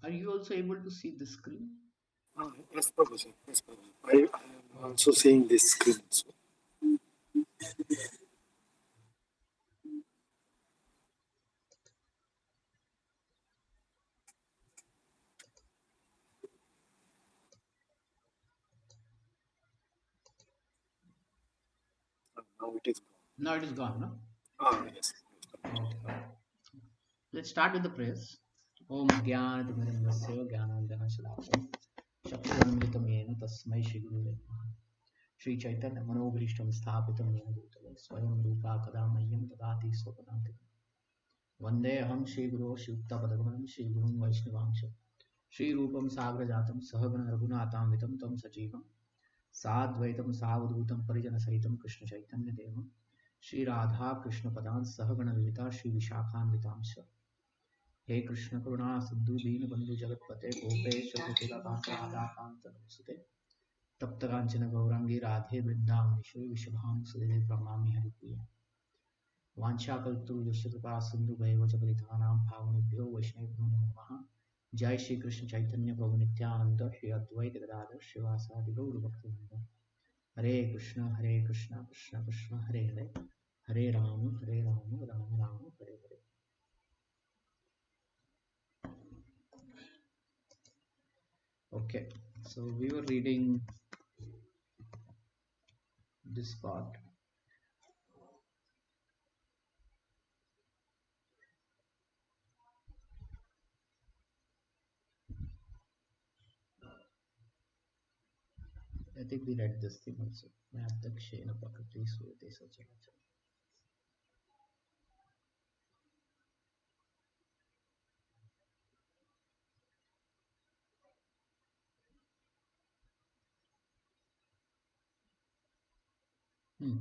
Are you also able to see the screen? Yes, Prabhuji. Yes, Prabhuji. I am also seeing this screen. So, now it is gone. No, it is gone, no? Yes. Okay, okay. Let's start with the prayers. Om Jnanatimirandasya Jnananjanashalakaya Shaktivanamitam Yena Tasmai Shri Gurave Namaha. Shri Chaitanya Manobhishtam Sthapitam Yena Bhutale Swayam Rupa Kadamayyam Tadati Swapadantikam Vandeham Shri Guru Shri Shri Guru Vaishnavangsha Shri Rupam Sagrajatam Sahagana Raghunatham Tam Sajivam Sadvaitam Savadhutam Parijana Sahitam Krishna Chaitanya Devam Shri Radha Krishna Padan Sahagana Vivita Shri Vishakhan Vitamsha हे कृष्ण करुणा सिंधु दीन बंधु जगतपते गोपेश कुटिलकांत राधाकांत नमस्ते तप्त कांचन गौरांगी राधे वृंदावनेश्वरी विश्वभानुसुदेवी प्रणमामि हरिप्रिय वाञ्छाकल्पतरुभ्यश्च कृपा सिन्धुभैव च पतितानां पावनेभ्यो वैष्णवेभ्यो नमो नमः जय श्री कृष्ण चैतन्य प्रभु नित्यानंद श्री अद्वैत गदाधर श्रीवासादि गौर भक्तवृंद हरे Krishna Krishna Krishna Hare Hare Hare Ram Ram Ram Hare Hare. Okay, so we were reading this part. I think we read this thing also. Vyaptakshena prakriti surate sacharacha. Hmm.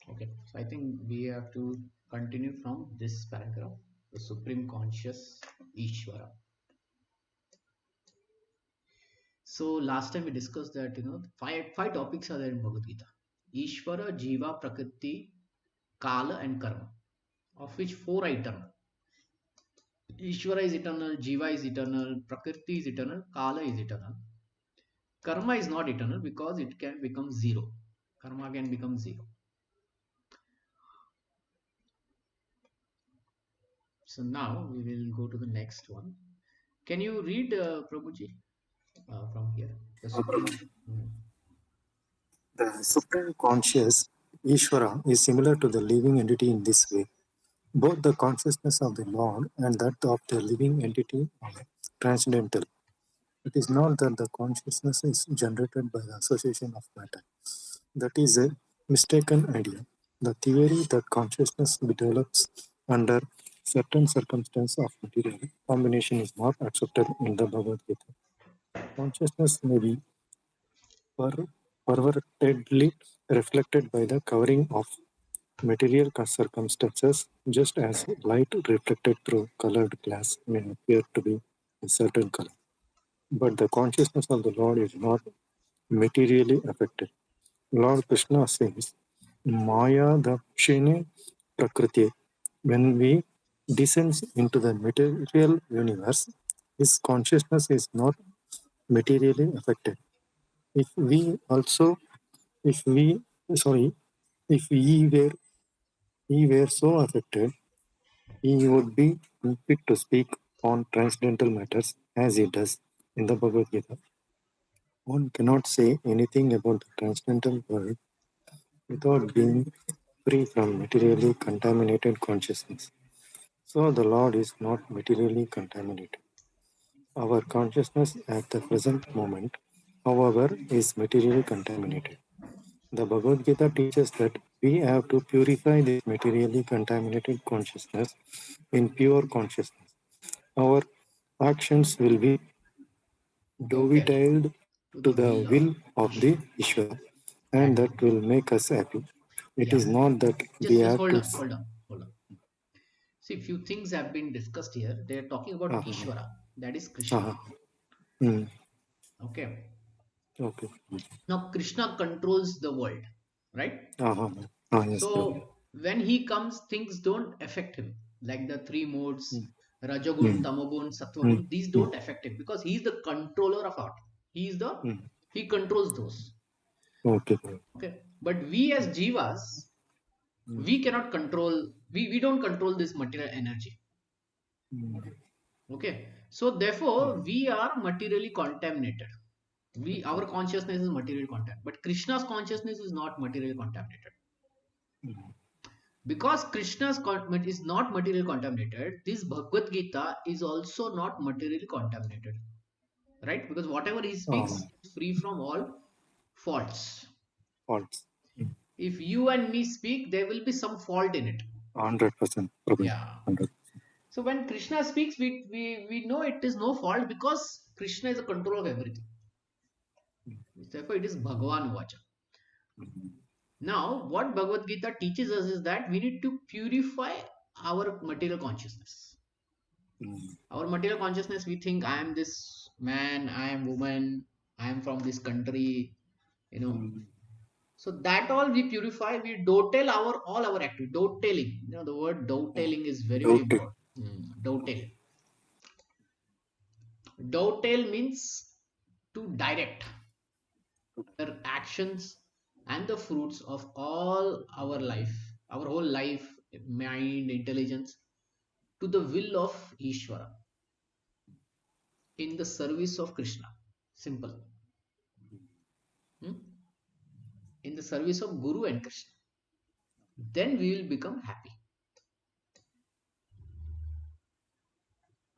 Okay, so I think we have to continue from this paragraph. The Supreme Conscious Ishvara. So last time we discussed that five topics are there in Bhagavad Gita: Ishvara, Jiva, Prakriti, Kala, and Karma, of which four are eternal. Ishvara is eternal, Jiva is eternal, Prakriti is eternal, Kala is eternal. Karma is not eternal because it can become zero. Karma can become zero. So now we will go to the next one. Can you read Prabhuji from here? The Supreme. Prabhuji. Mm. The supreme conscious, Ishvara, is similar to the living entity in this way. Both the consciousness of the Lord and that of the living entity are transcendental. It is not that the consciousness is generated by the association of matter. That is a mistaken idea. The theory that consciousness develops under certain circumstances of material combination is not accepted in the Bhagavad Gita. Consciousness may be pervertedly reflected by the covering of material circumstances, just as light reflected through colored glass may appear to be a certain color. But the consciousness of the Lord is not materially affected. Lord Krishna says, Maya Dakshine Prakriti. When we descend into the material universe, his consciousness is not materially affected. If we also, if we, sorry, if he were so affected, he would be unfit to speak on transcendental matters as he does in the Bhagavad Gita. One cannot say anything about the transcendental world without being free from materially contaminated consciousness. So the Lord is not materially contaminated. Our consciousness at the present moment, however, is materially contaminated. The Bhagavad Gita teaches that we have to purify this materially contaminated consciousness in pure consciousness. Our actions will be Okay, dovetailed to to the the will of will of the Ishvara. Ishvara, and And that will make us happy. It yeah, is not that we just have hold to. on, hold on, hold on. See, few things have been discussed here. They are talking about Uh, Ishvara, that is Krishna. uh, mm, Okay. Okay. Now Krishna controls the world, right? Uh-huh. Yes, Prabhu. So when he comes, things don't affect him. Like the three modes, Mm. Rajagun, Mm. Tamagun, Mm. Sattvagun, these Mm. don't affect him because he's the controller of art. He's the Mm. he controls those. Okay, Prabhu. Okay. But we as jivas, Mm. we cannot control, we don't control this material energy. Mm. Okay. So therefore, Mm. we are materially contaminated. Our consciousness is material contaminated, but Krishna's consciousness is not materially contaminated. Mm. Because Krishna's is not material contaminated, this Bhagavad Gita is also not materially contaminated, right? Because whatever he speaks is free from all faults. Faults. Mm. If you and me speak, there will be some fault in it. 100%, Prabhu. Yeah. 100. So when Krishna speaks, we know it is no fault because Krishna is a control of everything. Therefore, it is Bhagavan Vacha. Mm. Now, what Bhagavad Gita teaches us is that we need to purify our material consciousness. Mm. Our material consciousness, we think I am this man, I am woman, I am from this country, you know. Mm. So that all we purify, we dotel our all our activity, doteling, the word Oh, doteling is very very doubt it. important. Dotel, dotel means to direct their actions and the fruits of all our life, our whole life, mind, intelligence, to the will of Ishvara, in the service of Krishna. Simple. Hmm? In the service of Guru and Krishna. Then we will become happy.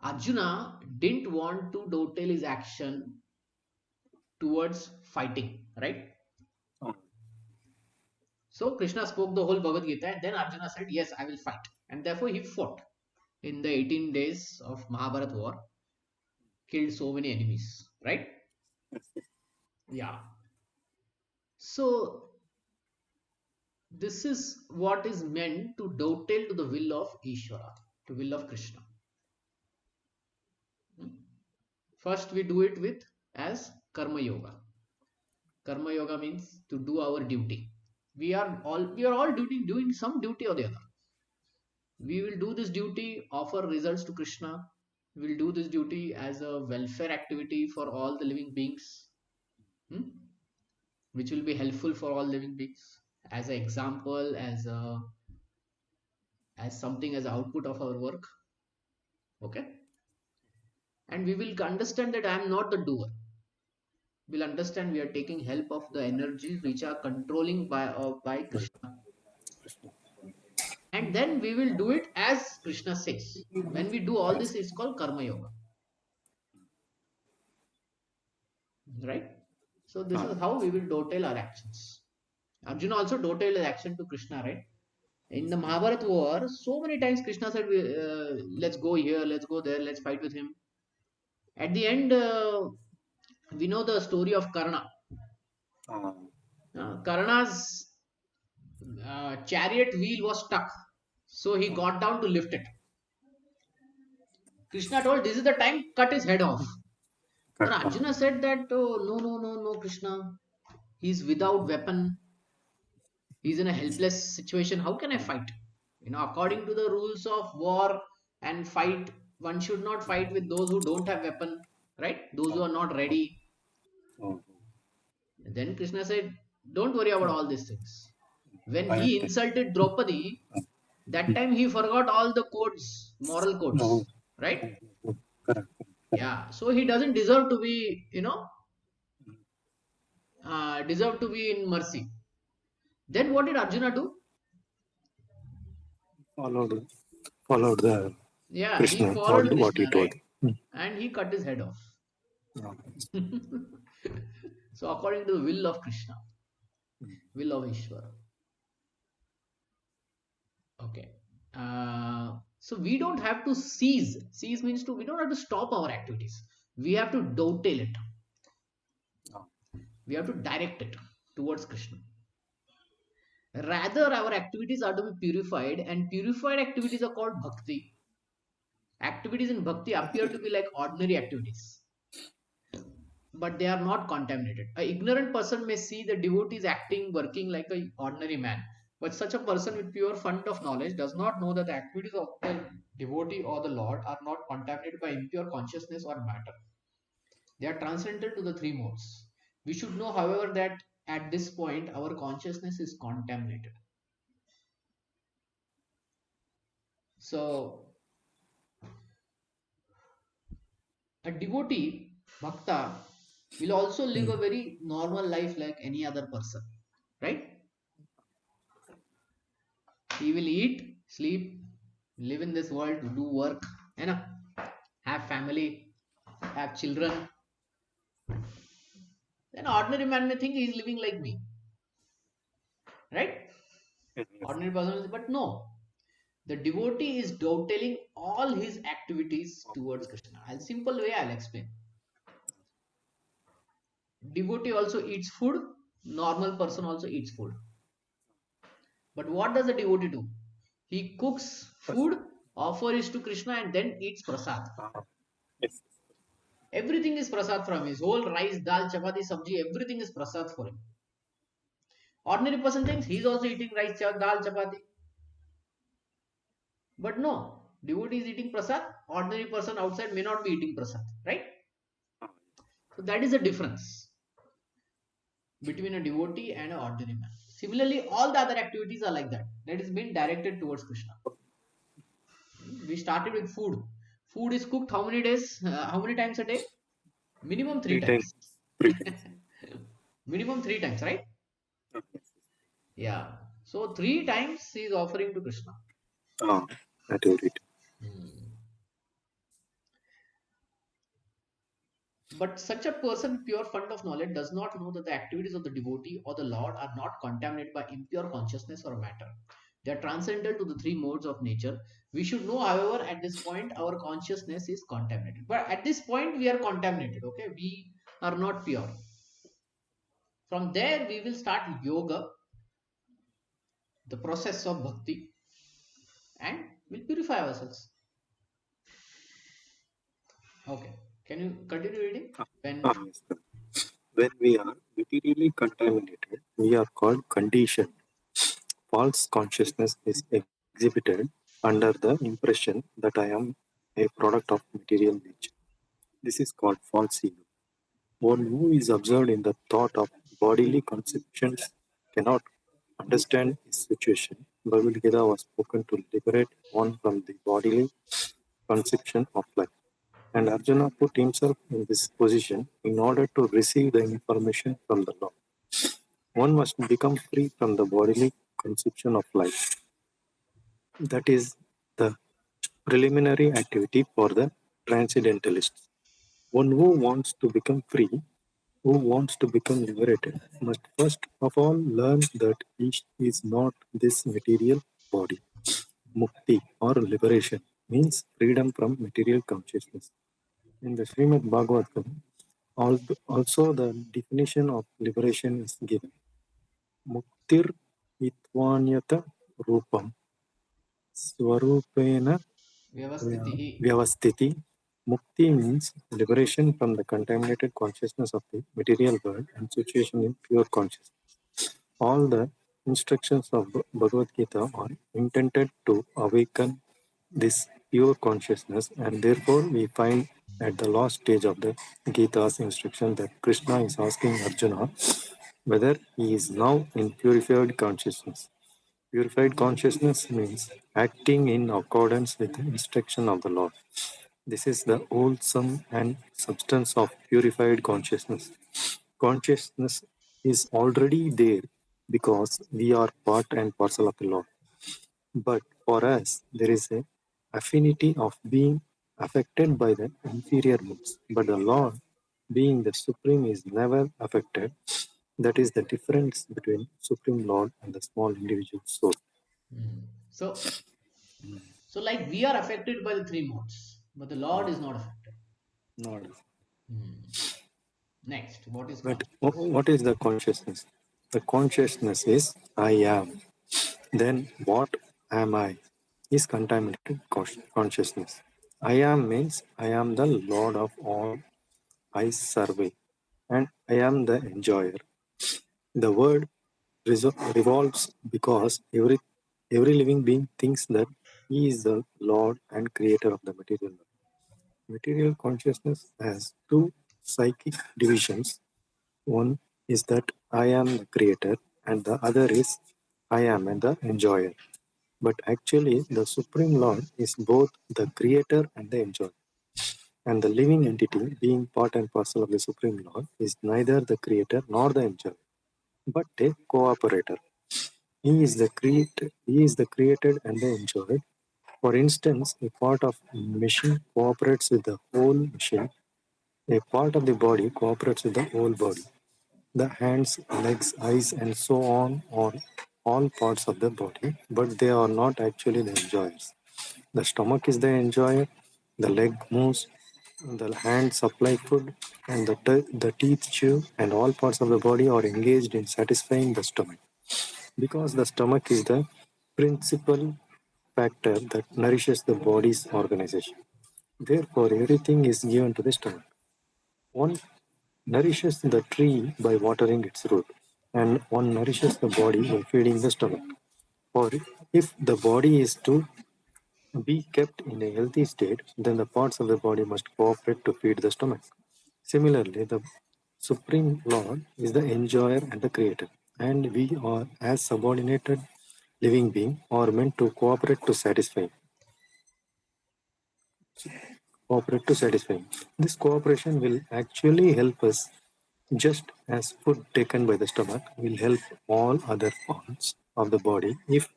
Arjuna didn't want to dovetail his action towards fighting, right? Oh, So Krishna spoke the whole Bhagavad Gita and then Arjuna said, yes, I will fight. And therefore he fought in the 18 days of Mahabharat war, killed so many enemies, right? Yeah. So this is what is meant to dovetail to the will of Ishvara, to will of Krishna. Hmm? First we do it with as Karma Yoga. Karma Yoga means to do our duty. We are all doing some duty or the other. We will do this duty, offer results to Krishna. We will do this duty as a welfare activity for all the living beings, hmm? which will be helpful for all living beings. As an example, as something as output of our work. Okay, and we will understand that I am not the doer. We'll understand we are taking help of the energies which are controlling by right. Krishna. And then we will do it as Krishna says. When we do all Yes. this, it's called Karma Yoga, right? So this Ah, is how we will dovetail our actions. Arjuna also dovetailed his action to Krishna, right? In the Mahabharata war, so many times Krishna said, "Let's go here, let's go there, let's fight with him." At the end, we know the story of Karna. ah, Karna's chariot wheel was stuck, so he ah, got down to lift it. Krishna told, "This is the time, cut his head off." Then correct. Arjuna said that, "Oh, no, no, no, no, Krishna. He's without weapon. He's in a helpless situation. How can I fight? According to the rules of war and fight, one should not fight with those who don't have weapon, right? Those who Oh, are not oh, ready." oh, Then Krishna said, "Don't worry about all these things." When I am he taking. insulted Draupadi, that time he forgot all the codes, moral No, codes, right? oh, oh, correct. Yeah. So he doesn't deserve to be, deserve to be in mercy. Then what did Arjuna do? Followed, followed the Yeah, he Krishna, followed told what he Krishna, told. right? And he cut his head off. Ah, So according to the will of Krishna, will of Ishvara. Okay. So we don't have to cease. Cease means we don't have to stop our activities. We have to dovetail it. ah, We have to direct it towards Krishna. Rather, our activities are to be purified, and purified activities are called bhakti. Activities in bhakti appear to be like ordinary activities. but they are not contaminated. A ignorant person may see the devotees acting, working like a ordinary man, but such a person with pure fund of knowledge does not know that the activities of the devotee or the Lord are not contaminated by impure consciousness or matter. They are transcendental to the three modes. We should know, however, that at this point our consciousness is contaminated. So, a devotee, bhakta, will also live a very normal life like any other person, right? He will eat, sleep, live in this world, do work, you know, have family, have children. Then ordinary man may think he is living like me, right? Yes. Ordinary person, but no. The devotee is dovetailing all his activities towards Krishna. I'll simple way I'll explain. Devotee also eats food. Normal person also eats food. But what does the devotee do? He cooks First, food, offers to Krishna, and then eats prasad. yes. Everything is prasad from his whole rice, dal, chapati, sabji. Everything is prasad for him. Ordinary person thinks he's also eating rice, dal, chapati. But no, devotee is eating prasad. Ordinary person outside may not be eating prasad, right? So that is the difference between a devotee and an ordinary man. Similarly, all the other activities are like that. That is being directed towards Krishna. We started with food. Food is cooked how many days? How many times a day? Minimum three Three times. times. 3 times. Minimum three times, right? Yes. Yeah. So three times he is offering to Krishna. At every time. Hmm. But such a person with pure fund of knowledge does not know that the activities of the devotee or the Lord are not contaminated by impure consciousness or matter. They are transcendental to the three modes of nature. We should know, however, at this point our consciousness is contaminated. But at this point we are contaminated, okay? We are not pure. From there we will start yoga, the process of bhakti, and we'll purify ourselves. Okay. Can you continue reading? When Yes. When we are materially contaminated, we are called conditioned. False consciousness is exhibited under the impression that I am a product of material nature. This is called false ego. One who is observed in the thought of bodily conceptions cannot understand his situation. Bhagavad Gita was spoken to liberate one from the bodily conception of life. And Arjuna put himself in this position in order to receive the information from the Lord. One must become free from the bodily conception of life. That is the preliminary activity for the transcendentalists. One who wants to become free, who wants to become liberated, must first of all learn that he is not this material body. Mukti or liberation means freedom from material consciousness. In the Srimad Bhagavatam, also the definition of liberation is given. Muktir itvanyata rupam swarupena vyavastitihi. vyavastiti. Mukti means liberation from the contaminated consciousness of the material world and situation in pure consciousness. All the instructions of Bhagavad Gita are intended to awaken this pure consciousness, and therefore we find at the last stage of the Gita's instruction that Krishna is asking Arjuna whether he is now in purified consciousness. Purified consciousness means acting in accordance with the instruction of the Lord. This is the wholesome and substance of purified consciousness. Consciousness is already there because we are part and parcel of the Lord. But for us, there is a affinity of being affected by the inferior moods. But the Lord, being the Supreme, is never affected. That is the difference between Supreme Lord and the small individual soul. Hmm. So like we are affected by the three modes, but the Lord is not affected. Lord. Hmm. Next, what is But consciousness? what is the consciousness? The consciousness is I am. Then what am I? Is contaminated consciousness. I am means I am the Lord of all I survey. and I am the enjoyer. The word revolves because every living being thinks that he is the Lord and creator of the material world. Material consciousness has two psychic divisions. One is that I am the creator, and the other is I am and the enjoyer. But actually, the Supreme Lord is both the creator and the enjoyer. And the living entity, being part and parcel of the Supreme Lord, is neither the creator nor the enjoyer, but a cooperator. He is the created and the enjoyed. For instance, a part of machine cooperates with the whole machine. A part of the body cooperates with the whole body. The hands, legs, eyes, and so on are all parts of the body, but they are not actually the enjoyers. The stomach is the enjoyer, the leg moves, the hands supply food, and the teeth chew, and all parts of the body are engaged in satisfying the stomach. Because the stomach is the principal factor that nourishes the body's organization. Therefore, everything is given to the stomach. One nourishes the tree by watering its root, and one nourishes the body by feeding the stomach. For if the body is to be kept in a healthy state, then the parts of the body must cooperate to feed the stomach. Similarly, the Supreme Lord is the enjoyer and the creator, and we are, as subordinated living beings, are meant to cooperate to satisfy him. This cooperation will actually help us just as food taken by the stomach will help all other parts of the body if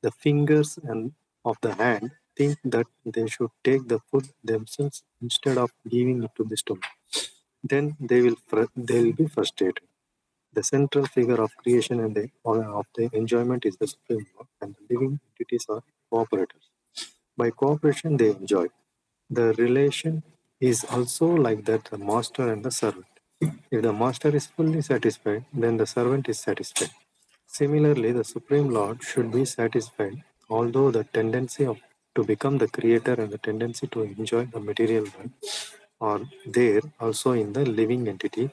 the fingers and of the hand think that they should take the food themselves instead of giving it to the stomach. Then they will be frustrated. The central figure of creation and of the enjoyment is the Supreme Lord, and the living entities are cooperators. By cooperation, they enjoy. The relation is also like that the master and the servant. If the master is fully satisfied, then the servant is satisfied. Similarly, the Supreme Lord should be satisfied, although the tendency to become the creator and the tendency to enjoy the material world are there also in the living entity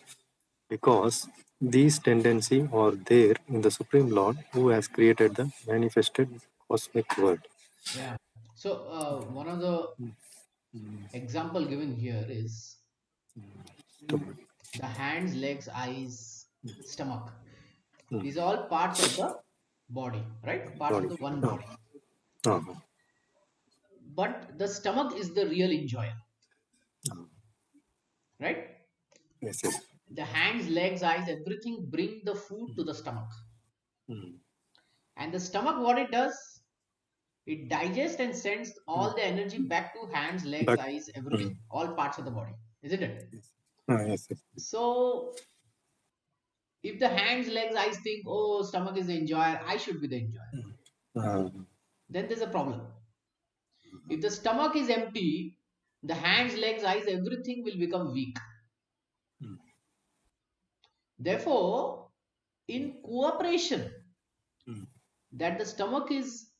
because these tendencies are there in the Supreme Lord who has created the manifested cosmic world. Yeah. So one of the example given here is the hands, legs, eyes, stomach. These are all parts of the body, right? Parts of Body. the one Oh, body. oh, But the stomach is the real enjoyer, oh. right? Yes, yes. The hands, legs, eyes, everything bring the food to the stomach. Mm, And the stomach, what it does, it digests and sends mm. all the energy back to hands, legs, But eyes, everything, mm, all parts of the body, isn't it? yes. Yes, yes. So if the hands, legs, eyes think, oh, stomach is the enjoyer, I should be the enjoyer, Uh, then there's a problem. If the stomach is empty, the hands, legs, eyes, everything will become weak. mm, Therefore, in cooperation, mm, that the stomach is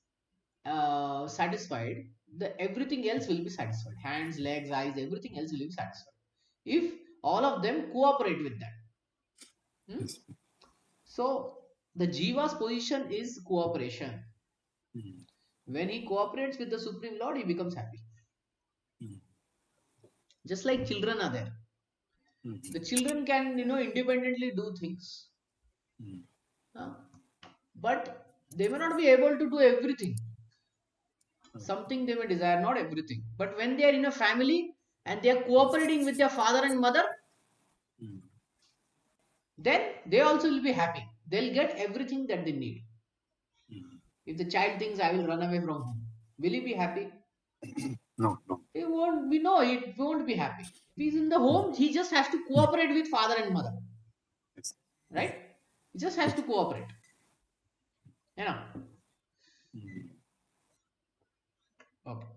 satisfied, the everything else will be satisfied. Hands, legs, eyes, everything else will be satisfied. If all of them cooperate with that. Hmm? yes. So the jiva's position is cooperation. Mm, When he cooperates with the Supreme Lord, he becomes happy. mm, Just like children are there. The mm, children can, independently do things. mm. uh, but they may not be able to do everything. Something they may desire, not everything. But when they are in a family and they are cooperating with their father and mother, Mm, then they also will be happy. They'll get everything that they need. mm. If the child thinks I will run away from home, will he be happy? No, no. He won't. We know it won't be happy. If he's in the Mm, home, he just has to mm. cooperate with father and mother, Yes, right? He just has yes. to cooperate. You know. Mm. Okay.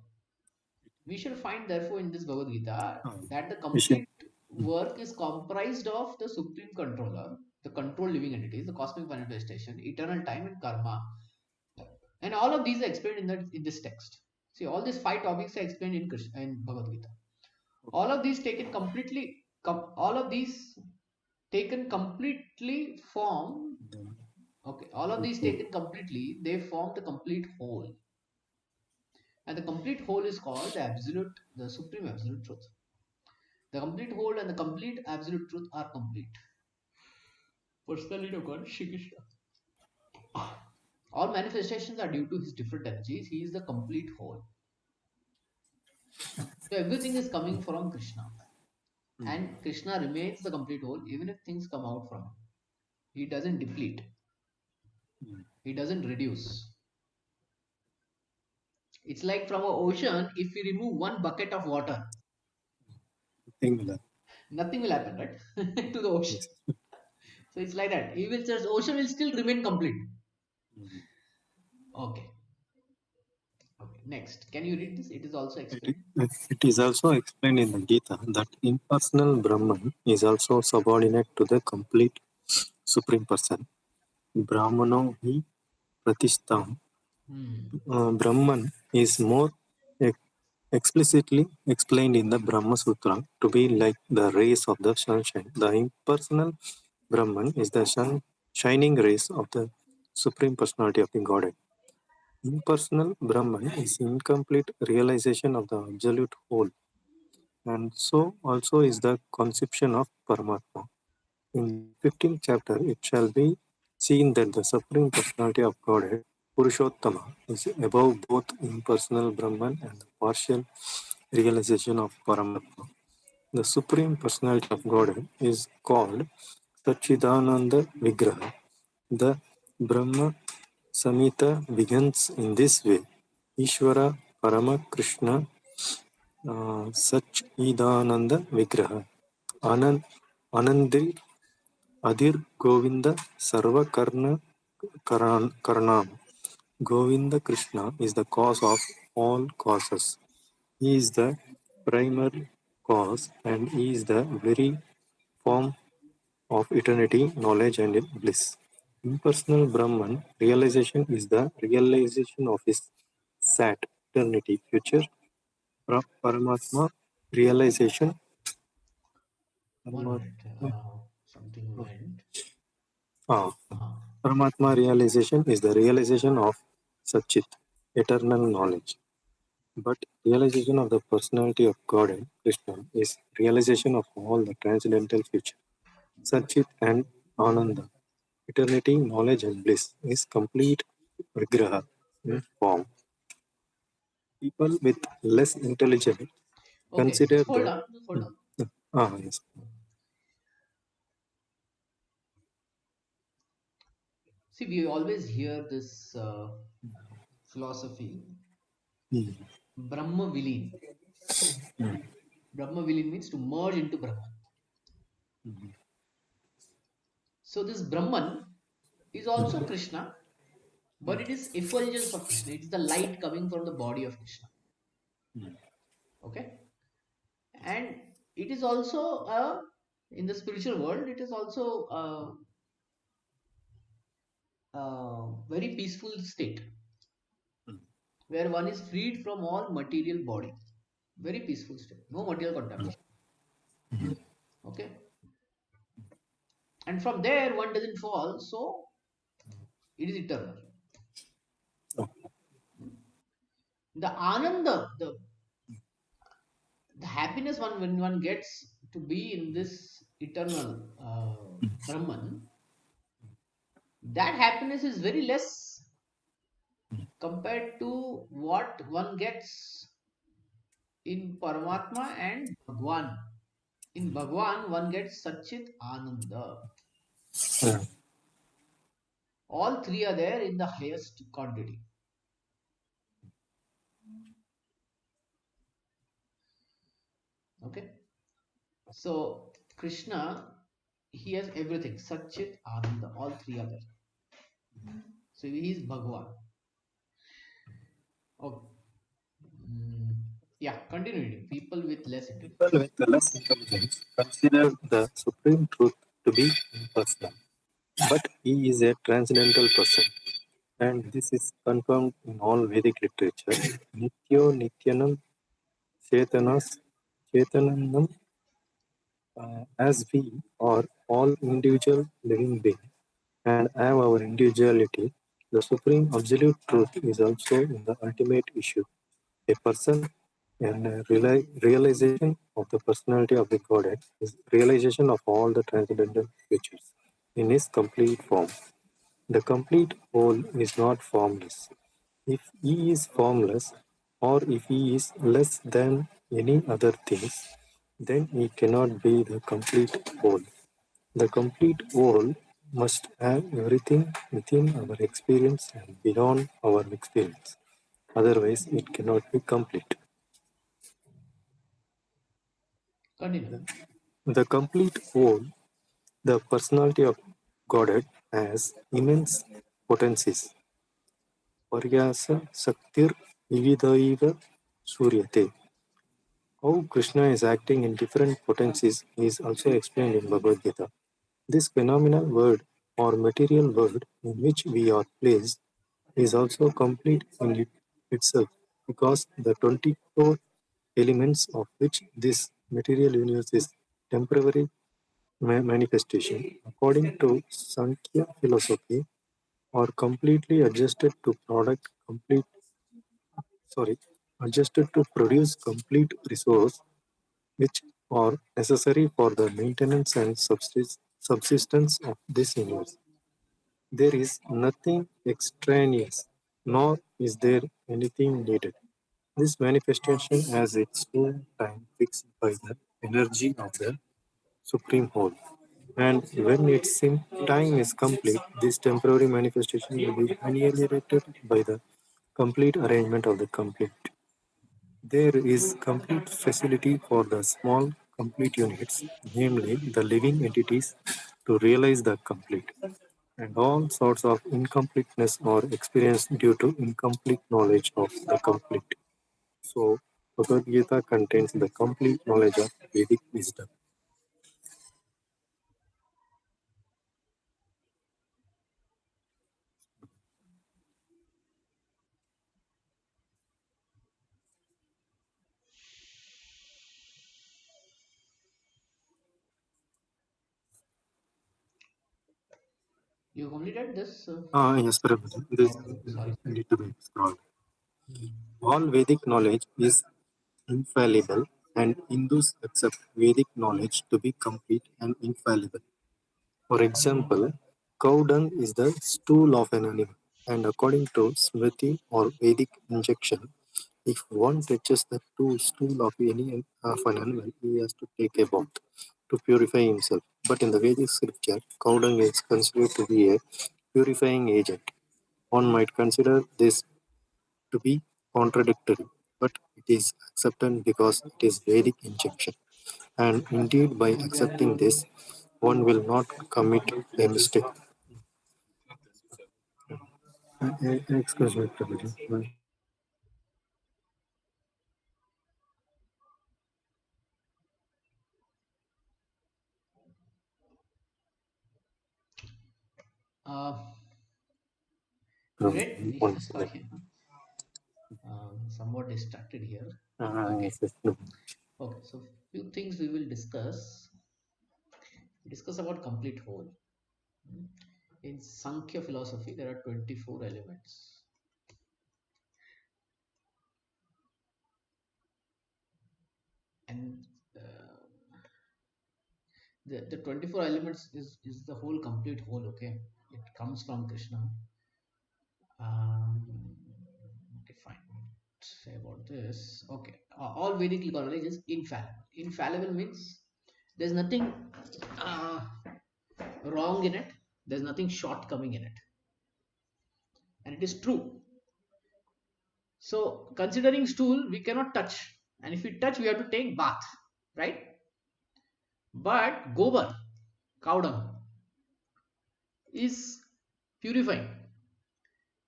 We shall find therefore in this Bhagavad Gita that the Vision. complete work is comprised of the supreme controller, the controlled living entities, the cosmic manifestation, eternal time, and karma. And all of these are explained in this text. See, all these five topics are explained in Bhagavad Gita. All of these taken completely, all of these. taken completely form, okay, all of these taken completely, they form the complete whole. And the complete whole is called the absolute, the supreme absolute truth. The complete whole and the complete absolute truth are complete. Personality of God, Shri Krishna. All manifestations are due to his different energies. He is the complete whole. So everything is coming from Krishna. And Krishna remains the complete whole even if things come out from him. He doesn't deplete. He doesn't reduce. It's like from an ocean, if we remove one bucket of water, Thing will nothing will happen, right? To the ocean. yes. So it's like that. He will just ocean will still remain complete. Okay. Okay. Next. Can you read this? It is also It, explained. it is also explained in the Gita that impersonal Brahman is also subordinate to the complete Supreme Person. Brahmano hi pratistham. Brahman is more ex- explicitly explained in the Brahma Sutra to be like the rays of the sunshine. The impersonal Brahman is the shining rays of the Supreme Personality of the Godhead. Impersonal Brahman is incomplete realization of the absolute whole, and so also is the conception of Paramatma. In 15th chapter, it shall be seen that the Supreme Personality of Godhead, Purushottama, is above both impersonal Brahman and the partial realization of Paramatma. The Supreme Personality of Godhead is called Satchidananda Vigraha. The Brahma Samhita begins in this way. Ishvara Parama Krishna Satchidananda Vigraha. Anandil Adir Govinda Sarva Karnam. Govinda Krishna is the cause of all causes. He is the primary cause and he is the very form of eternity, knowledge, and bliss. Impersonal Brahman realization is the realization of his Sat, eternity, future. Paramatma realization. One minute. Paramatma, Something went. ah, Uh, Paramatma realization is the realization of Satchit, eternal knowledge. But realization of the personality of God and Krishna is realization of all the transcendental future. Satchit and Ananda, eternity, knowledge, and bliss is complete vigraha in form. People with less intelligence okay. consider Just hold the on. Just hold on. yes. See, we always hear this philosophy. Mm, Brahma Vilin. Brahma Vilin means to merge into Brahman. So this Brahman is also Krishna, but it is effulgence of Krishna. It is the light coming from the body of Krishna. Okay, and it is also in the spiritual world. It is also a very peaceful state where one is freed from all material body. Very peaceful state. No material contamination. Okay, and from there one doesn't fall. So it is eternal. The ananda, the happiness one when one gets to be in this eternal Brahman, that happiness is very less compared to what one gets in Paramatma and Bhagwan. In Bhagwan, one gets Satchit Ananda. yeah. All three are there in the highest quantity. Okay, so Krishna, he has everything. Satchit Ananda, all three are there. So he is Bhagwan. Okay. Mm, yeah, continue reading. People with less People intelligence. with less intelligence consider the supreme truth to be impersonal, but he is a transcendental person, and this is confirmed in all Vedic literature. Nityo Nityanam Chetanas Chetananam As we are all individual living beings and have our individuality, the supreme absolute truth is also in the ultimate issue. A person and realization of the personality of the Godhead is realization of all the transcendental features in his complete form. The complete whole is not formless. If he is formless, or if he is less than any other things, then he cannot be the complete whole. The complete whole must have everything within our experience and beyond our experience. Otherwise, it cannot be complete. Continue. The complete whole, the personality of Godhead, has immense potencies. Paryasa Saktir Vividaiva Suryate. How Krishna is acting in different potencies is also explained in Bhagavad Gita. This phenomenal world or material world in which we are placed is also complete in itself because the 24 elements of which this material universe is temporary manifestation, according to Sankhya philosophy, are completely sorry, adjusted to produce complete resource which are necessary for the maintenance and subsistence of this universe. There is nothing extraneous, nor is there anything needed. This manifestation has its own time fixed by the energy of the Supreme Whole. And when its time is complete, this temporary manifestation will be annihilated by the complete arrangement of the complete. There is complete facility for the small complete units, namely the living entities, to realize the complete. And all sorts of incompleteness are experienced due to incomplete knowledge of the complete. So, Bhagavad Gita contains the complete knowledge of Vedic wisdom. You completed this? Yes, Prabhuji. This Okay, sorry. need to be scrolled. Hmm. All Vedic knowledge is infallible, and Hindus accept Vedic knowledge to be complete and infallible. For example, cow dung is the stool of an animal, and according to Smriti or Vedic injection, if one touches the stool of any of an animal, he has to take a bath to purify himself. But in the Vedic scripture, cow dung is considered to be a purifying agent. One might consider this to be contradictory, but it is accepted because it is Vedic injection. And indeed, by accepting this, one will not commit a mistake. Excuse me, Prabhuji. Uh, you Um, read? one second. Sorry. Somewhat distracted here. Okay. Yes, yes, no. Okay. So few things we will discuss. Discuss about complete whole. Hmm. In Sankhya philosophy, there are 24 elements, and the 24 elements is the whole complete whole. Okay, it comes from Krishna. Um, okay, fine. Say about this. Okay, all Vedic knowledge is infallible. Infallible means there's nothing uh, wrong in it. There's nothing shortcoming in it, and it is true. So, considering stool, we cannot touch, and if we touch, we have to take bath, right? But gobar, cow dung, is purifying.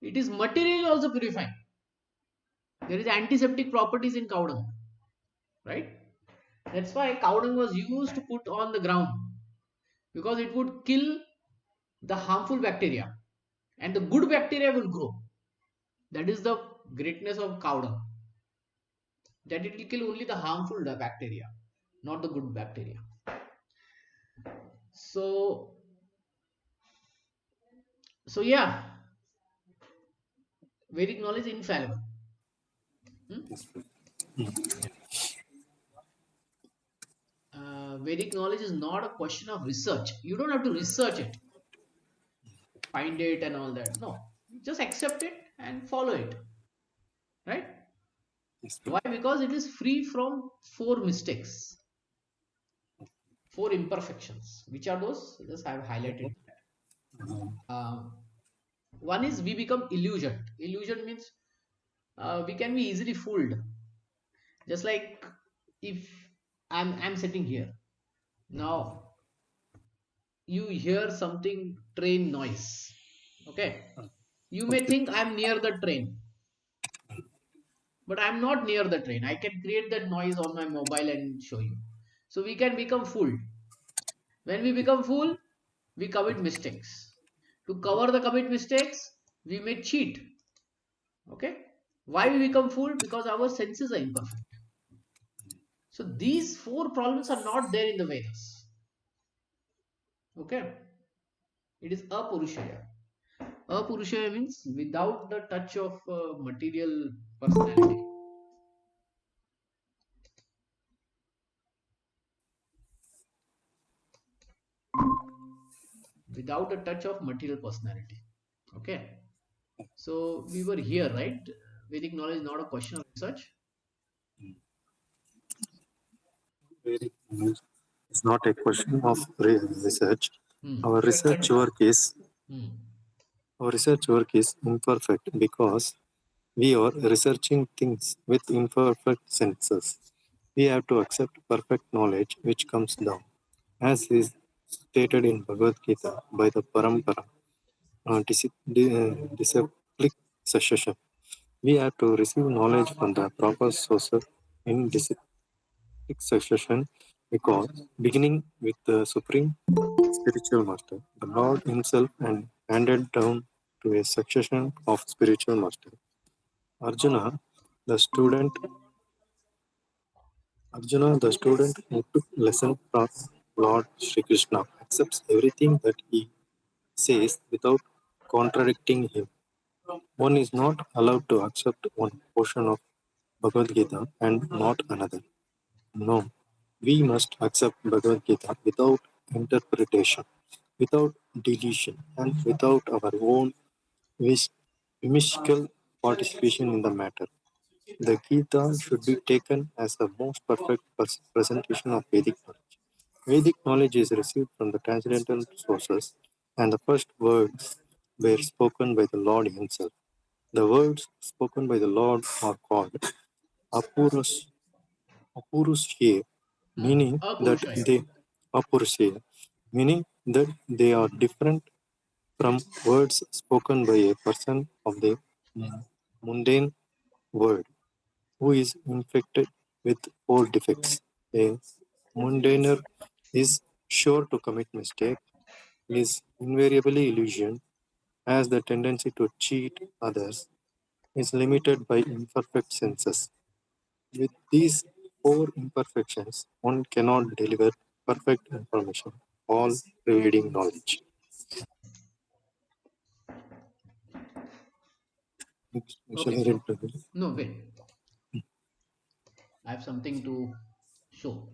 It is materially also purifying. There is antiseptic properties in cow dung, right? That's why cow dung was used to put on the ground because it would kill the harmful bacteria and the good bacteria will grow. That is the greatness of cow dung. That it will kill only the harmful bacteria, not the good bacteria. So, yeah, Vedic knowledge is infallible. Hmm? Vedic knowledge is not a question of research. You don't have to research it, find it, and all that. No, just accept it and follow it. Right? Yes, Why? Because it is free from four mistakes, four imperfections. Which are those? Just I have highlighted. Um, One is we become illusioned. Illusion means we can be easily fooled. Just like if I'm sitting here now, you hear something train noise. Okay, you may okay. think I'm near the train, but I'm not near the train. I can create that noise on my mobile and show you. So we can become fooled. When we become fool, we commit mistakes. To cover the commit mistakes, we may cheat. Okay, why we become fool? Because our senses are imperfect. So these four problems are not there in the Vedas. Okay, it is apurushaya. Apurushaya means without the touch of material personality. Without a touch of material personality. Okay, so we were here, right? Vedic knowledge is not a question of research. Very it's not a question of research. Our Correct, research continue. work is Hmm. our research work is imperfect because we are researching things with imperfect senses. We have to accept perfect knowledge which comes down, as is stated in Bhagavad Gita by the Parampara, disciplic succession. We have to receive knowledge from the proper source in disciplic succession because beginning with the supreme spiritual master, the Lord himself, and handed down to a succession of spiritual master. Arjuna, the student, Arjuna, the student who took lesson from Lord Sri Krishna, accepts everything that he says without contradicting him. One is not allowed to accept one portion of Bhagavad Gita and not another. No, we must accept Bhagavad Gita without interpretation, without deletion, and without our own whimsical participation in the matter. The Gita should be taken as the most perfect presentation of Vedic knowledge. Vedic knowledge is received from the transcendental sources, and the first words were spoken by the Lord Himself. The words spoken by the Lord are called apurus, apurushe, meaning that Apurushaya. they apurushe, meaning that they are different from words spoken by a person of the mundane world who is infected with four defects. A mundaner is sure to commit mistake, is invariably illusion, has the tendency to cheat others, is limited by imperfect senses. With these four imperfections, one cannot deliver perfect information, all pervading knowledge. Shall Okay, I read the no, wait. I have something to show.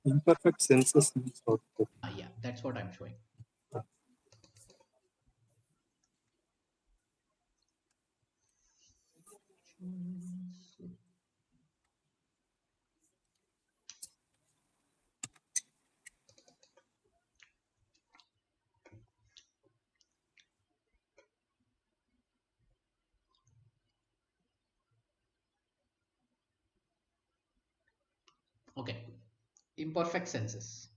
imperfect senses means what? Yeah, that's what I'm showing. Okay, imperfect senses.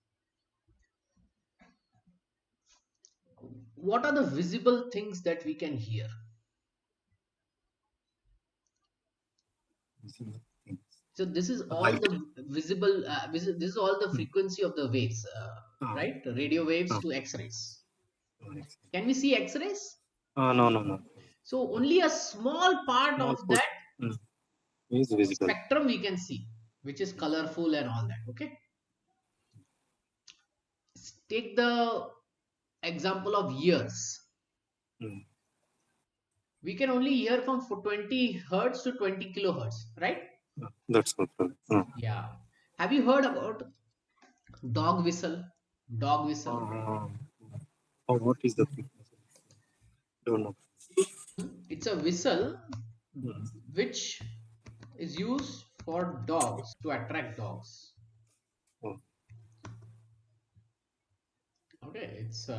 What are the visible things that we can hear? So this is all Light. the visible. This is all the Mm. frequency of the waves, Ah, right? Radio waves ah, to X-rays. ah, Can we see X-rays? no, no, no. So only a small part Small of put that mm, is visible. spectrum we can see. which is colorful and all that. Okay, take the example of years. Mm. We can only hear from 20 hertz to 20 kilohertz, right? That's not correct. Yeah. Have you heard about dog whistle? Dog whistle. Oh, what is the frequency? Don't know. It's a whistle Mm. which is used for dogs to attract dogs. Oh, Okay, it's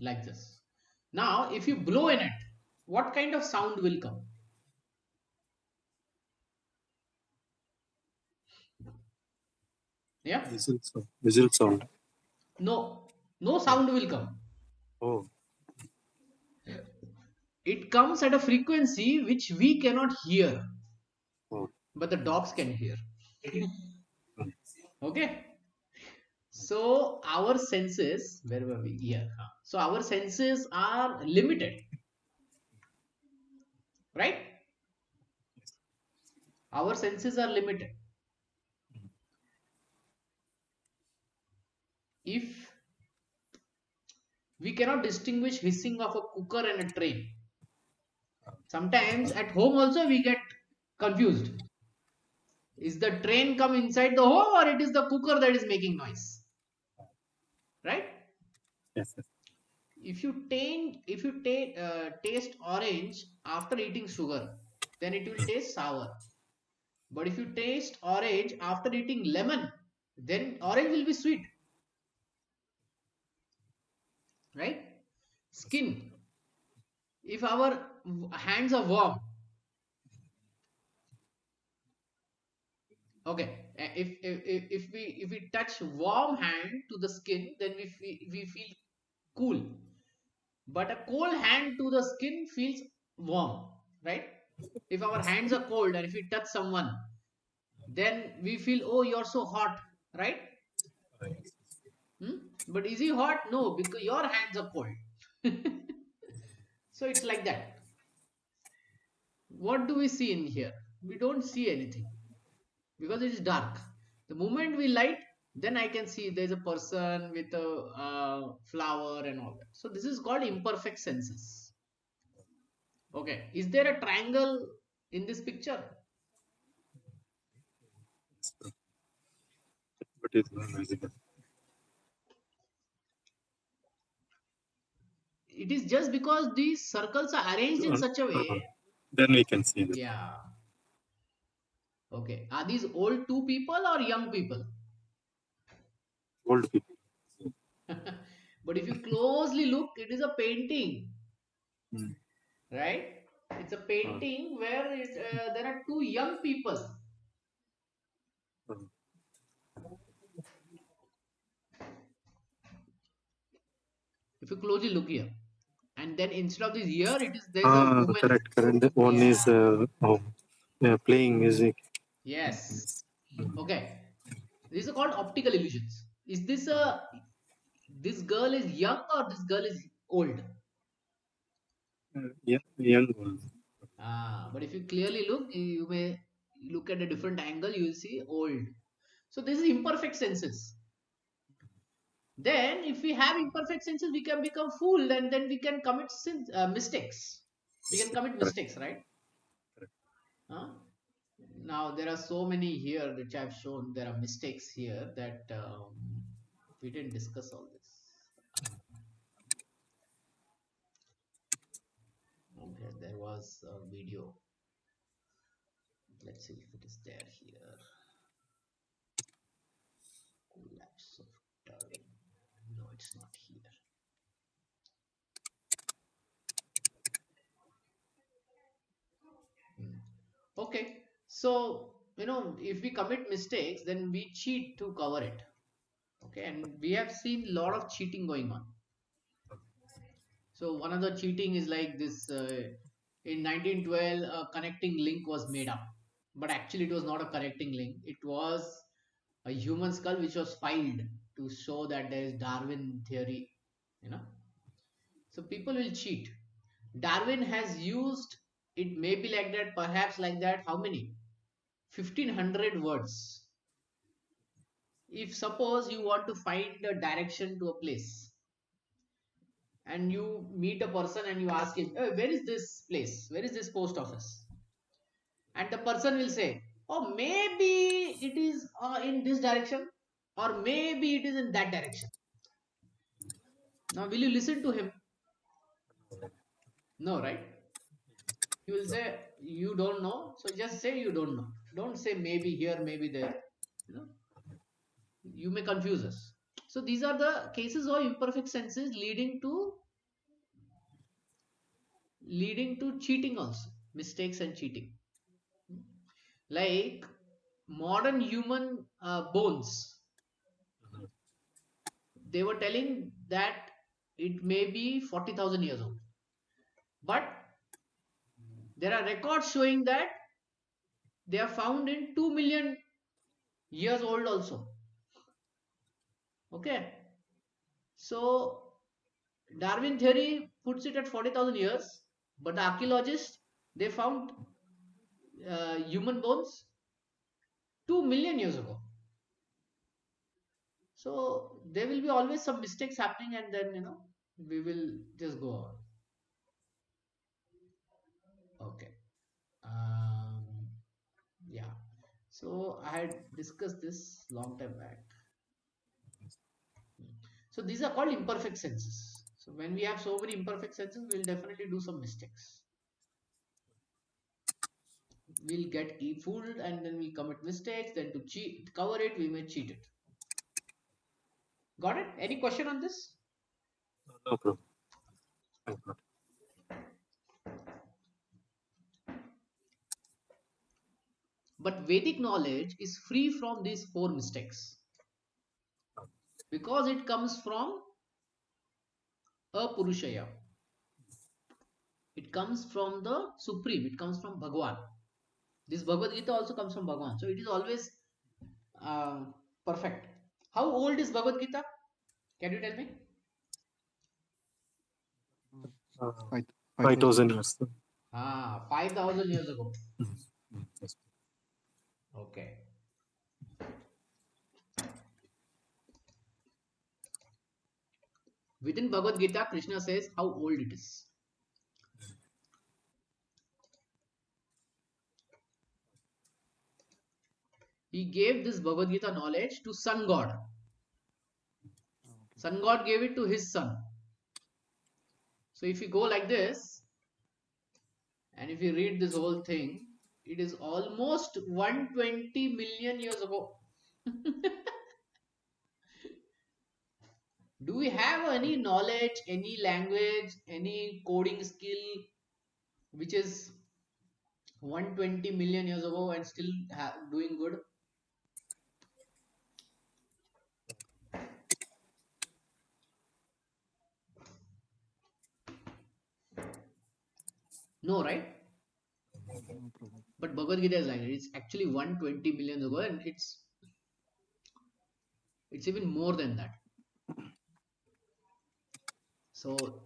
like this. Now, if you blow in it, what kind of sound will come? Yeah. whistle sound. Whistle sound. No, no Oh, sound will come. oh, It comes at a frequency which we cannot hear, oh. but the dogs can hear. Mm. Okay. So our senses, where were we? Yeah. So our senses are limited, right? Our senses are limited. If we cannot distinguish hissing of a cooker and a train, sometimes at home also we get confused. Is the train come inside the home or it is the cooker that is making noise? Right? Yes, yes. If you taste orange after eating sugar, then it will taste sour. But if you taste orange after eating lemon, then orange will be sweet, right? Skin. If our hands are warm, okay. If we touch warm hand to the skin, then we feel cool. But a cold hand to the skin feels warm, right? If our Yes. hands are cold and if we touch someone, then we feel, oh, you're so hot, right? Yes. Hmm? But is he hot? No, because your hands are cold. So it's like that. What do we see in here? We don't see anything because it is dark. The moment we light, then I can see there's a person with a flower and all that. So this is called imperfect senses. Okay, is there a triangle in this picture? But it's not visible. It is just because these circles are arranged in Uh, such a uh, way. then we can see that. Yeah. Okay, are these old two people or young people? Old people. But if you closely look, it is a painting, Mm. right? It's a Uh, painting where there are two young people. uh, If you closely look here, and then instead of this ear, there's a woman. correct, correct. The one Yeah. is playing music. Yes. Yes. Mm. Okay. These are called optical illusions. Is this girl is young or this girl is old? Yeah, young one. But if you clearly look, you may look at a different angle. You will see old. So this is imperfect senses. Then, if we have imperfect senses, we can become fooled, and then we can commit mistakes. We can commit Correct. mistakes, right? Huh? Now there are so many here which I've shown. There are mistakes here that we didn't discuss all this. Okay, there was a video. Let's see if it is there here. Collapse of Darwin. No, it's not here. Hmm. Okay, so if we commit mistakes, then we cheat to cover it. Okay, and we have seen a lot of cheating going on. So one of the cheating is like this: in 1912, a connecting link was made up, but actually it was not a connecting link. It was a human skull which was filed to show that there is Darwin theory. You know, so people will cheat. Darwin has used. it may be like that, perhaps like that. How many? 1500 words. If suppose you want to find a direction to a place and you meet a person and you ask him, "Hey, where is this place? Where is this post office?" And the person will say, "Oh, maybe it is in this direction, or maybe it is in that direction." Now, will you listen to him? No, right? You will say you don't know, so just say you don't know. Don't say maybe here, maybe there. You know, you may confuse us. So these are the cases of imperfect senses leading to cheating also, mistakes and cheating. Like modern human bones, they were telling that it may be 40,000 years old, but there are records showing that they are found in 2 million years old also. Okay, so Darwin theory puts it at 40,000 years, but the archaeologists, they found human bones 2 million years ago. So there will be always some mistakes happening, and then we will just go on. Okay. Um, yeah. So I had discussed this long time back. So these are called imperfect senses. So when we have so many imperfect senses, we'll definitely do some mistakes. We'll get fooled and then we'll commit mistakes. Then to cover it, we may cheat it. Got it? Any question on this? No problem. I got But Vedic knowledge is free from these four mistakes because it comes from a Purushaya. It comes from the Supreme. It comes from Bhagwan. This Bhagavad Gita also comes from Bhagwan. So it is always uh, perfect. How old is Bhagavad Gita? Can you tell me? Five 5,000 years. 5,000 years ago. Yes. Okay. Within Bhagavad Gita, Krishna says how old it is. He gave this Bhagavad Gita knowledge to Sun God. Sun God gave it to his son. So if you go like this, and if you read this whole thing, it is almost 120 million years ago. Do we have any knowledge, any language, any coding skill which is 120 million years ago and still doing good? No, right? No problem. But Bhagavad Gita is like it's actually 120 million ago, and it's even more than that. So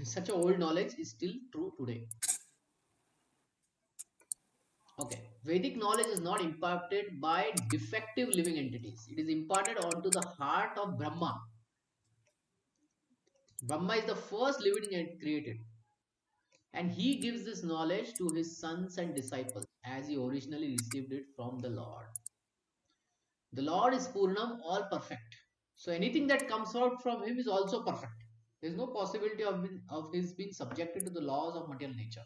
such a old knowledge is still true today. Okay, Vedic knowledge is not imparted by defective living entities. It is imparted onto the heart of Brahma. Brahma is the first living entity created, and he gives this knowledge to his sons and disciples as he originally received it from the Lord. The Lord is Purnam, all perfect. So anything that comes out from him is also perfect. There is no possibility of his being subjected to the laws of material nature.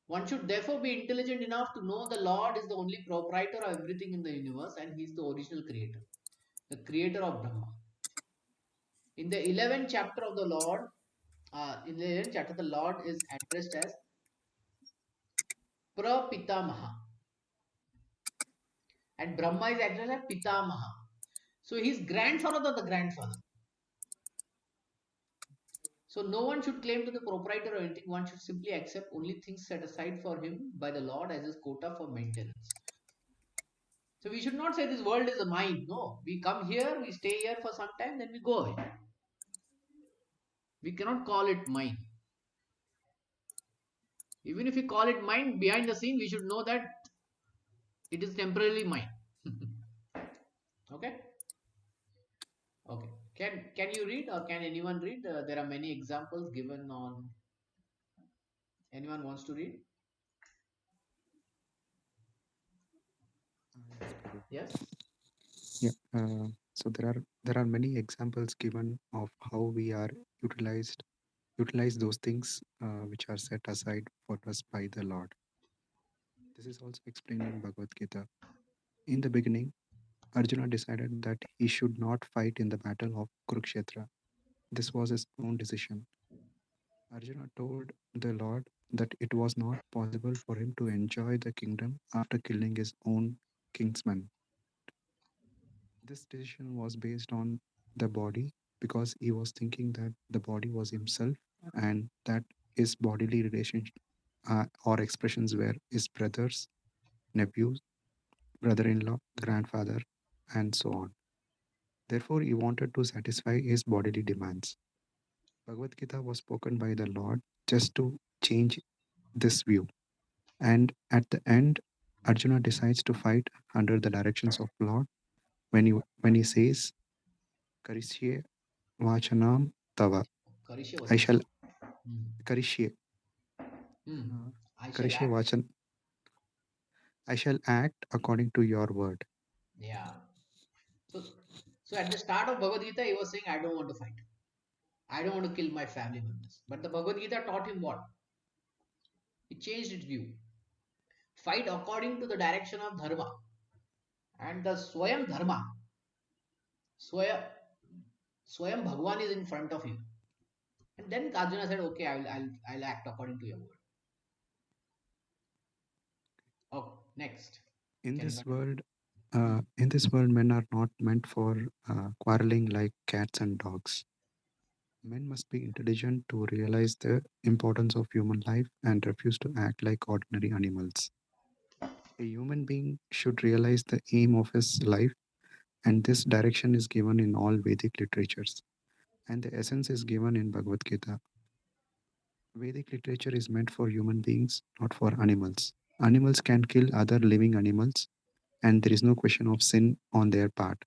One should therefore be intelligent enough to know the Lord is the only proprietor of everything in the universe and he is the original creator, the creator of Brahma. In the 11th chapter of the Lord, in the 11th chapter, the Lord is addressed as Prapitamaha and Brahma is addressed as Pitamaha. So his grandfather or the grandfather. So no one should claim to the proprietor or anything. One should simply accept only things set aside for him by the Lord as his quota for maintenance. So we should not say this world is a mine. No, we come here, we stay here for some time, then we go away. We cannot call it mine. Even if we call it mind, behind the scene, we should know that it is temporarily mind. Okay. Okay. Can you read, or can anyone read? There are many examples given on. Anyone wants to read? Yes, Prabhu. Yes. Yeah. So there are many examples given of how we are utilize those things which are set aside for us by the Lord. This is also explained in Bhagavad Gita. In the beginning, Arjuna decided that he should not fight in the battle of Kurukshetra. This was his own decision. Arjuna told the Lord that it was not possible for him to enjoy the kingdom after killing his own kinsman. This decision was based on the body because he was thinking that the body was himself and that his bodily relationship or expressions were his brothers, nephews, brother in law, grandfather, and so on. Therefore, he wanted to satisfy his bodily demands. Bhagavad Gita was spoken by the Lord just to change this view. And at the end, Arjuna decides to fight under the directions of Lord when he says, Karishye Vachanam Tava. Karisha I Vachanam. shall Hmm. Karishye Hmm. uh, I shall Karishye act. Vachan I shall act according to your word. Yeah. So, so at the start of Bhagavad Gita, he was saying, I don't want to fight. I don't want to kill my family members. But the Bhagavad Gita taught him what? It changed its view. Fight according to the direction of Dharma. And the Swayam Dharma, Swayam, Swayam Bhagwan is in front of you. And then Arjuna said, okay, I'll act according to your word. Oh, next. In Can you this continue? world, men are not meant for quarreling like cats and dogs. Men must be intelligent to realize the importance of human life and refuse to act like ordinary animals. A human being should realize the aim of his life, and this direction is given in all Vedic literatures, and the essence is given in Bhagavad Gita. Vedic literature is meant for human beings, not for animals. Animals can kill other living animals, and there is no question of sin on their part.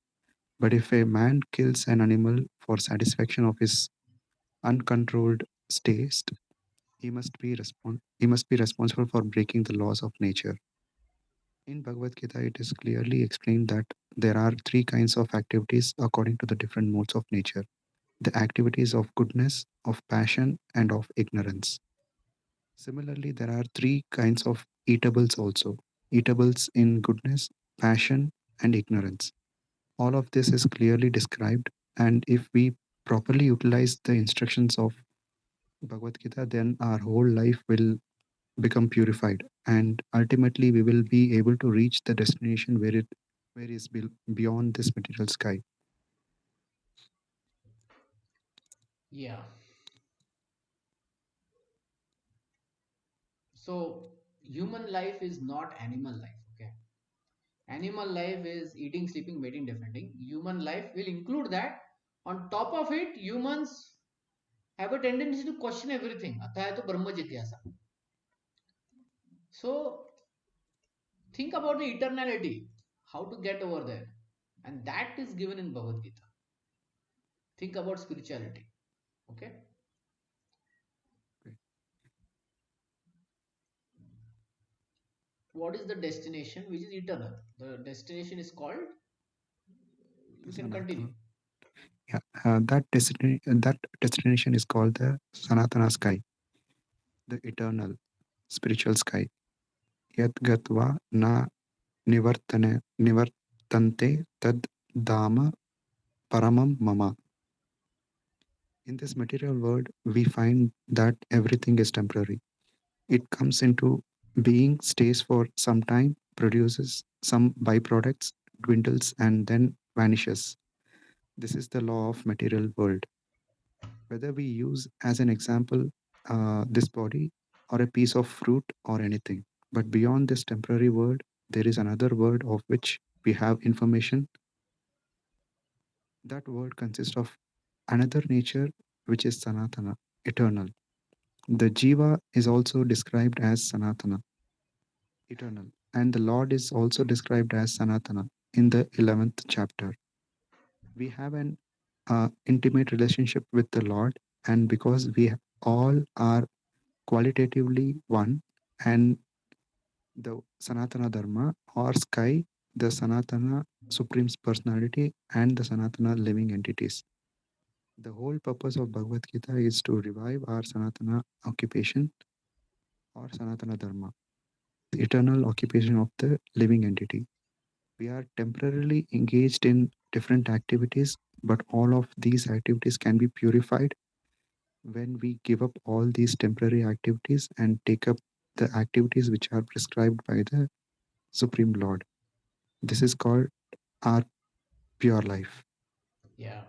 But if a man kills an animal for satisfaction of his uncontrolled taste, he must be responsible for breaking the laws of nature. In Bhagavad Gita, it is clearly explained that there are three kinds of activities according to the different modes of nature: the activities of goodness, of passion, and of ignorance. Similarly, there are three kinds of eatables also: eatables in goodness, passion, and ignorance. All of this is clearly described, and if we properly utilize the instructions of Bhagavad Gita, then our whole life will become purified, and ultimately we will be able to reach the destination where is beyond this material sky. Yeah. So, human life is not animal life. Okay. Animal life is eating, sleeping, mating, defending. Human life will include that. On top of it, humans have a tendency to question everything. अतः तो ब्रह्म जिज्ञासा. So think about the eternality, how to get over there, and that is given in Bhagavad Gita. Think about spirituality. Okay, Okay. what is the destination which is eternal? The destination is called. The You can continue. Sanatana. Yeah, that destination is called the Sanatana sky, the eternal spiritual sky. Yat gatva na nivartante tad dama paramam mama. In this material world, we find that everything is temporary. It comes into being, stays for some time, produces some byproducts, dwindles, and then vanishes. This is the law of material world. Whether we use as an example this body or a piece of fruit or anything. But beyond this temporary world, there is another world of which we have information. That world consists of another nature which is Sanatana, eternal. The Jiva is also described as Sanatana, eternal, and the Lord is also described as Sanatana in the 11th chapter. We have an intimate relationship with the Lord, and because we all are qualitatively one, and the Sanatana Dharma or sky, the Sanatana Supreme Personality, and the Sanatana living entities. The whole purpose of Bhagavad Gita is to revive our Sanatana occupation or Sanatana Dharma, the eternal occupation of the living entity. We are temporarily engaged in different activities, but all of these activities can be purified when we give up all these temporary activities and take up the activities which are prescribed by the Supreme Lord. This is called our pure life. Yeah.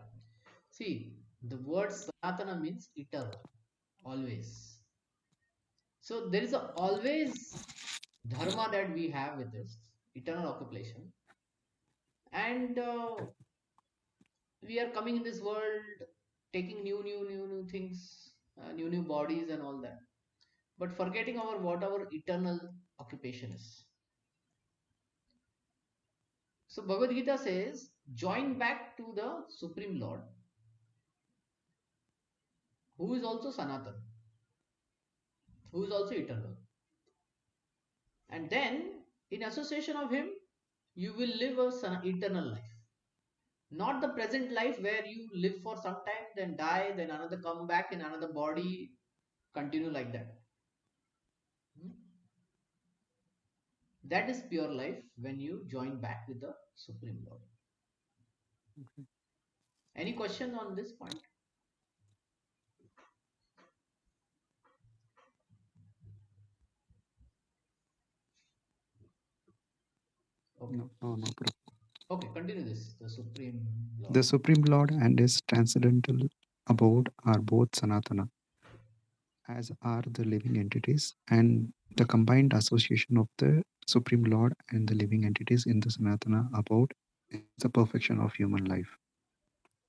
See, the word Sanatana means eternal, always. So there is a always dharma that we have with this eternal occupation, and we are coming in this world taking new things, new bodies and all that, but forgetting our what our eternal occupation is. So Bhagavad Gita says, join back to the Supreme Lord, who is also Sanatan, who is also eternal. And then, in association of him, you will live a eternal life. Not the present life where you live for some time, then die, then another come back in another body, continue like that. Hmm? That is pure life when you join back with the Supreme Lord. Any question on this point? Okay. No, no, no. Okay, continue this. The Supreme Lord. The Supreme Lord and his transcendental abode are both Sanatana, as are the living entities, and the combined association of the Supreme Lord and the living entities in the Sanatana abode is the perfection of human life.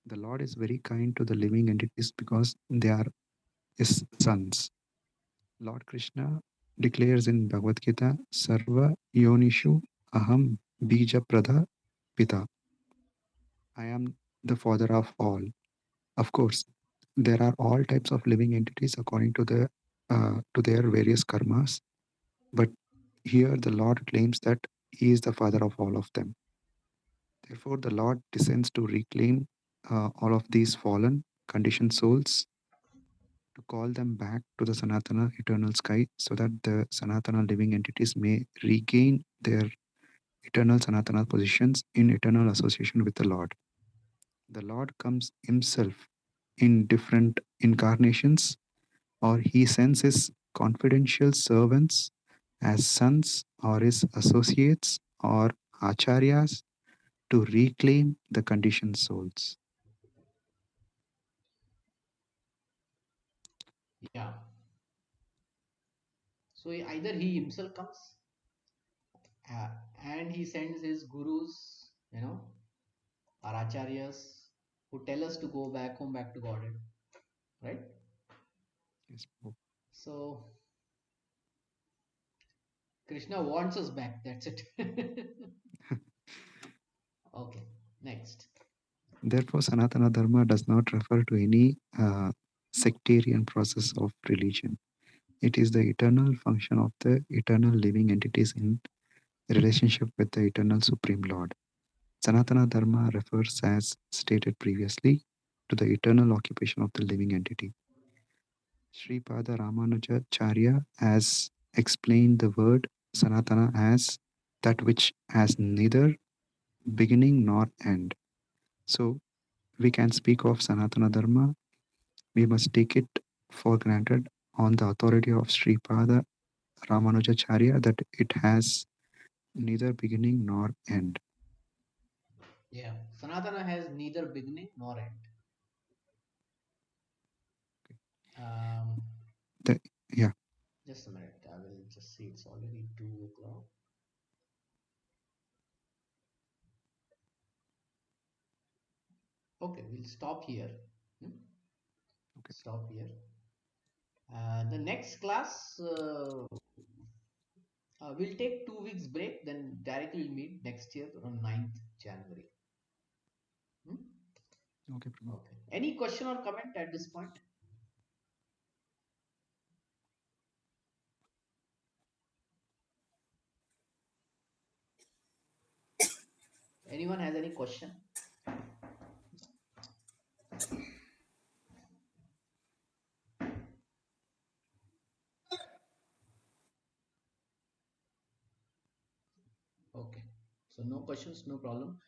The Lord is very kind to the living entities because they are his sons. Lord Krishna declares in Bhagavad Gita, Sarva Yonishu Aham Bija Pradha Pita. I am the father of all. Of course, there are all types of living entities according to their various karmas, but here the Lord claims that He is the father of all of them. Therefore, the Lord descends to reclaim all of these fallen, conditioned souls to call them back to the Sanatana eternal sky so that the Sanatana living entities may regain their eternal Sanatana positions in eternal association with the Lord. The Lord comes Himself in different incarnations, or He sends His confidential servants as sons or His associates or acharyas to reclaim the conditioned souls. Yeah. So either he himself comes uh, and he sends his gurus, our acharyas, who tell us to go back home, back to Godhead, right? Yes. So Krishna wants us back. That's it. Okay, next. Therefore, Sanatana Dharma does not refer to any sectarian process of religion. It is the eternal function of the eternal living entities in relationship with the eternal Supreme Lord. Sanatana Dharma refers, as stated previously, to the eternal occupation of the living entity. Sri Pada Ramanujacharya has explained the word Sanatana as that which has neither beginning nor end. So, we can speak of Sanatana Dharma, we must take it for granted on the authority of Sri Pada Ramanujacharya that it has neither beginning nor end. Yeah, Sanatana has neither beginning nor end. Um, The, yeah, just a minute. I will just see. It's already 2 o'clock. Okay, we'll stop here. Hmm? okay. Stop here. The next class, we'll take 2 weeks break, then directly we'll meet next year on 9th January. Hmm? Okay, Prabhu. Okay. Any question or comment at this point? Anyone has any question? Okay. So no questions, no problem.